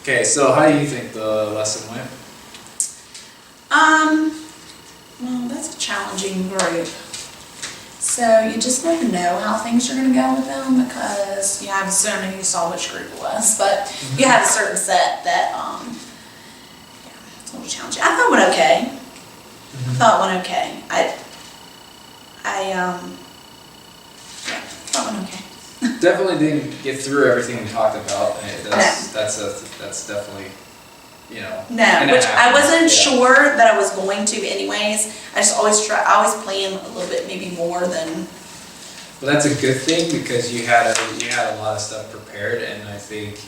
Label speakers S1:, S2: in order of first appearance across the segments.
S1: Okay, so how do you think the lesson went?
S2: Well, that's a challenging group. So you just never know how things are going to go with them because you have so many, you saw which group it was, but you have a certain set that, yeah, it's a little challenging. I thought it went okay. I thought it went okay. Yeah, I thought it went okay.
S1: Definitely didn't get through everything we talked about. That's definitely, you know.
S2: No,
S1: and it
S2: which I
S1: happens,
S2: wasn't
S1: yeah.
S2: sure that I was going to anyways. I just always plan a little bit maybe more than.
S1: But that's a good thing because you had a lot of stuff prepared, and I think,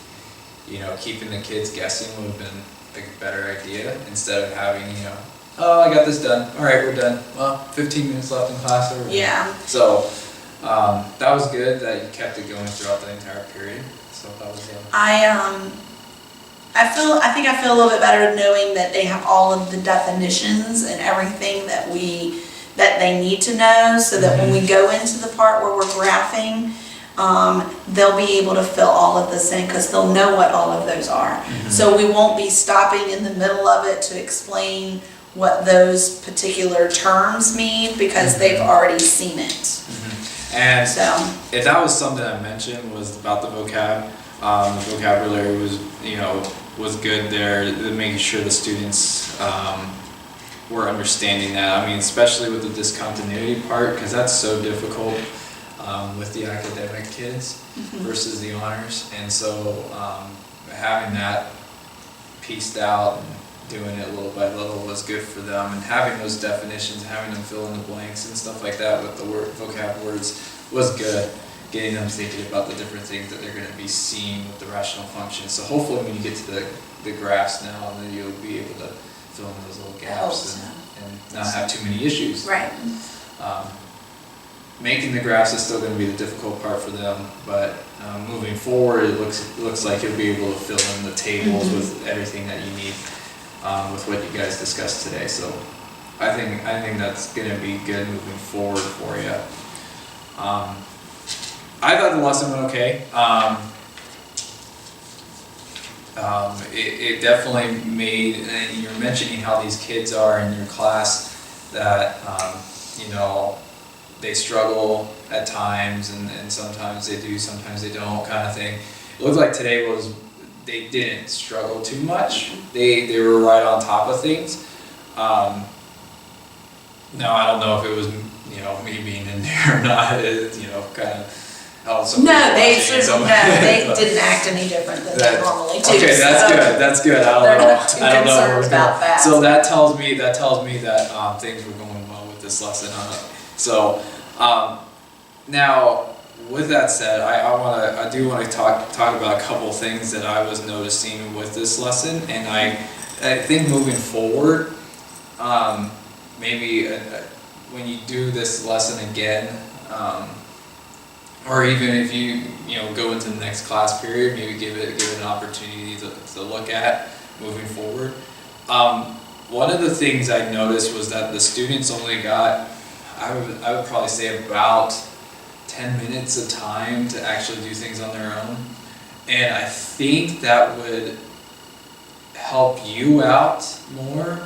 S1: you know, keeping the kids guessing would have been a better idea instead of having, you know, oh, I got this done. All right, we're done. Well, 15 minutes left in class. Or
S2: Yeah.
S1: So that was good that you kept it going throughout the entire period. So that was.
S2: I think I feel a little bit better knowing that they have all of the definitions and everything that they need to know, so that when we go into the part where we're graphing, they'll be able to fill all of this in because they'll know what all of those are. So we won't be stopping in the middle of it to explain what those particular terms mean because they've already seen it.
S1: And
S2: So
S1: if that was something I mentioned was about the vocab. The vocabulary was, you know, was good there, making sure the students were understanding that. I mean, especially with the discontinuity part, because that's so difficult with the academic kids versus the honors. And so having that pieced out and doing it little by little was good for them. And having those definitions, having them fill in the blanks and stuff like that with the vocab words was good. Getting them thinking about the different things that they're going to be seeing with the rational functions. So hopefully when you get to the graphs now, then you'll be able to fill in those little gaps and not have too many issues.
S2: right.
S1: Making the graphs is still going to be the difficult part for them, but moving forward, it looks like you'll be able to fill in the tables with everything that you need with what you guys discussed today. So I think that's going to be good moving forward for you. I thought the lesson went okay. It definitely made, and you're mentioning how these kids are in your class that, you know, they struggle at times and sometimes they do, sometimes they don't kind of thing. It looked like today they didn't struggle too much. They were right on top of things. Now I don't know if it was, you know, me being in there or not, you know, kind of.
S2: No, they didn't act any different than they normally do.
S1: Okay, that's good. I don't know.
S2: Not too concerned about that.
S1: So that tells me that things were going well with this lesson. So now, with that said, I do want to talk about a couple things that I was noticing with this lesson, and I think moving forward, maybe when you do this lesson again. Or even if you go into the next class period, maybe give it an opportunity to look at moving forward. One of the things I noticed was that the students only got, I would probably say about 10 minutes of time to actually do things on their own. And I think that would help you out more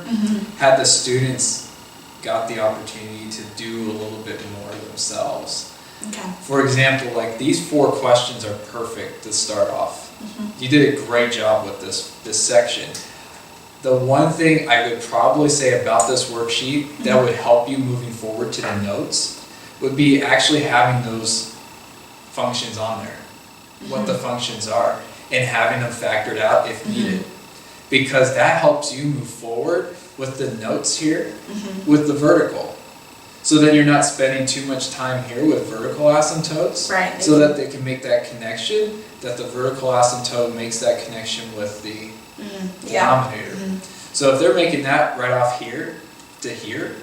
S1: had the students got the opportunity to do a little bit more themselves.
S2: Okay.
S1: For example, like these 4 questions are perfect to start off. You did a great job with this section. The one thing I would probably say about this worksheet that would help you moving forward to the notes would be actually having those functions on there, what the functions are, and having them factored out if needed. Because that helps you move forward with the notes here, with the vertical. So then you're not spending too much time here with vertical asymptotes,
S2: right?
S1: So that they can make that connection, that the vertical asymptote makes that connection with the denominator. So if they're making that right off here to here,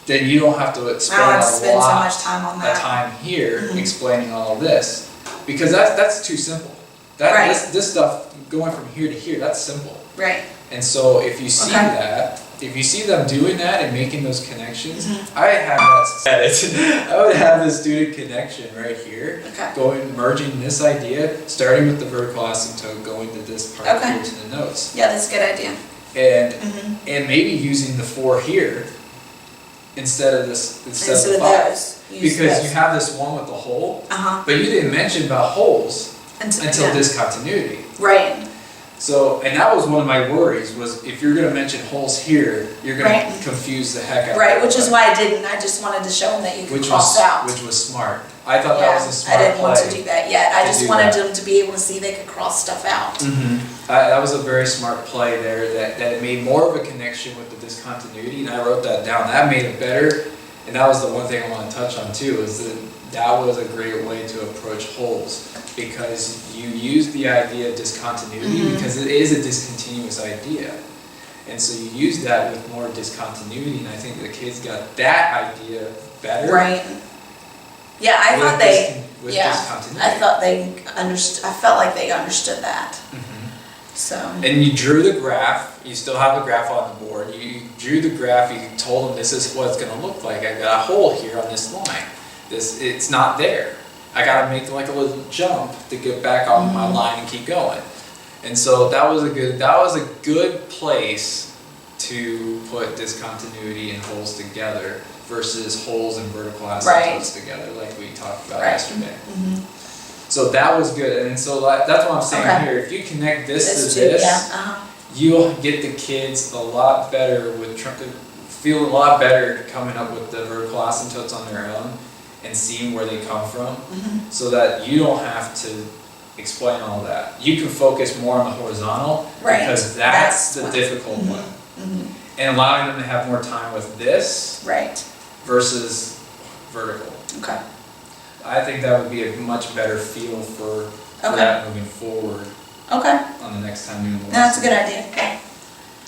S1: then you don't have to spend a lot
S2: so much time on that.
S1: of time here explaining all of this, because that's too simple. This stuff going from here to here, that's simple.
S2: Right.
S1: And so if you see that, if you see them doing that and making those connections,
S2: Mm-hmm.
S1: I have that. I would have the student connection right here,
S2: Okay.
S1: merging this idea, starting with the vertical asymptote, going to this part
S2: Okay.
S1: here to the notes,
S2: Yeah, that's a good idea.
S1: and
S2: Mm-hmm.
S1: maybe using the 4 here instead of the
S2: Instead of
S1: 5,
S2: those. Use
S1: because
S2: those.
S1: you have this one with the hole,
S2: Uh-huh.
S1: but you didn't mention about holes until
S2: yeah.
S1: discontinuity.
S2: Right,
S1: So, and that was one of my worries, was if you're gonna mention holes here, you're gonna
S2: Right.
S1: confuse the heck out of
S2: right, which is
S1: everybody.
S2: why I didn't, I just wanted to show them that you could
S1: Which
S2: cross
S1: was,
S2: out.
S1: which was smart. I thought that was a smart
S2: I didn't want to
S1: play.
S2: do that yet, I
S1: to
S2: just
S1: do
S2: wanted
S1: that.
S2: them to be able to see they could cross stuff out.
S1: That was a very smart play there, that it made more of a connection with the discontinuity, and I wrote that down. That made it better, and that was the one thing I want to touch on too, is that was a great way to approach holes, because you use the idea of discontinuity, because it is a discontinuous idea. And so you use that with more discontinuity, and I think the kids got that idea better.
S2: Right. Yeah, I
S1: with
S2: thought they,
S1: with
S2: yeah,
S1: discontinuity.
S2: I thought they understood, I felt like they understood that, so.
S1: And you drew the graph, you still have the graph on the board, you drew the graph, you told them this is what it's gonna look like, I got a hole here on this line, it's not there. I gotta make like a little jump to get back on my line and keep going. And so that was a good place to put discontinuity and holes together versus holes and vertical asymptotes together, like we talked about yesterday. So that was good, and so that's what I'm saying
S2: Okay.
S1: here. If you connect this to
S2: too,
S1: this,
S2: yeah,
S1: you'll get the kids a lot better feel a lot better coming up with the vertical asymptotes on their own and seeing where they come from, so that you don't have to explain all that. You can focus more on the horizontal,
S2: Right.
S1: because that's
S2: That's
S1: the
S2: what-
S1: difficult one. And allowing them to have more time with this
S2: right,
S1: versus vertical.
S2: okay,
S1: I think that would be a much better feel for
S2: Okay.
S1: that moving forward
S2: okay,
S1: on the next time doing the
S2: no, that's a
S1: lesson.
S2: good idea, yeah.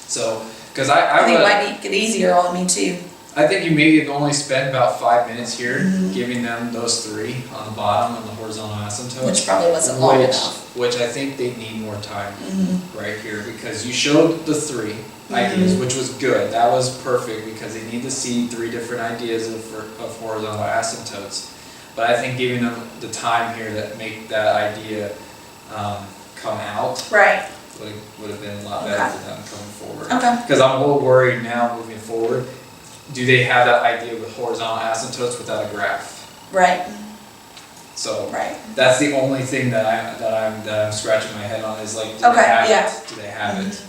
S1: So, because
S2: I think it
S1: I
S2: might make it easier on me too.
S1: think you maybe only spend about 5 minutes here
S2: Mm-hmm.
S1: giving them those 3 on the bottom on the horizontal asymptote.
S2: Which probably wasn't long enough.
S1: Which I think they need more time
S2: Mm-hmm.
S1: right here, because you showed the 3 ideas, which was good. That was perfect, because they need to see 3 different ideas of horizontal asymptotes. But I think giving them the time here that make that idea come out
S2: Right,
S1: would have been a lot better
S2: Okay.
S1: for them coming forward.
S2: okay,
S1: Because I'm a little worried now moving forward, do they have that idea with horizontal asymptotes without a graph?
S2: right,
S1: So
S2: right,
S1: that's the only thing that I'm scratching my head on, is like, do they
S2: Okay,
S1: have
S2: yeah.
S1: it? Do they have it?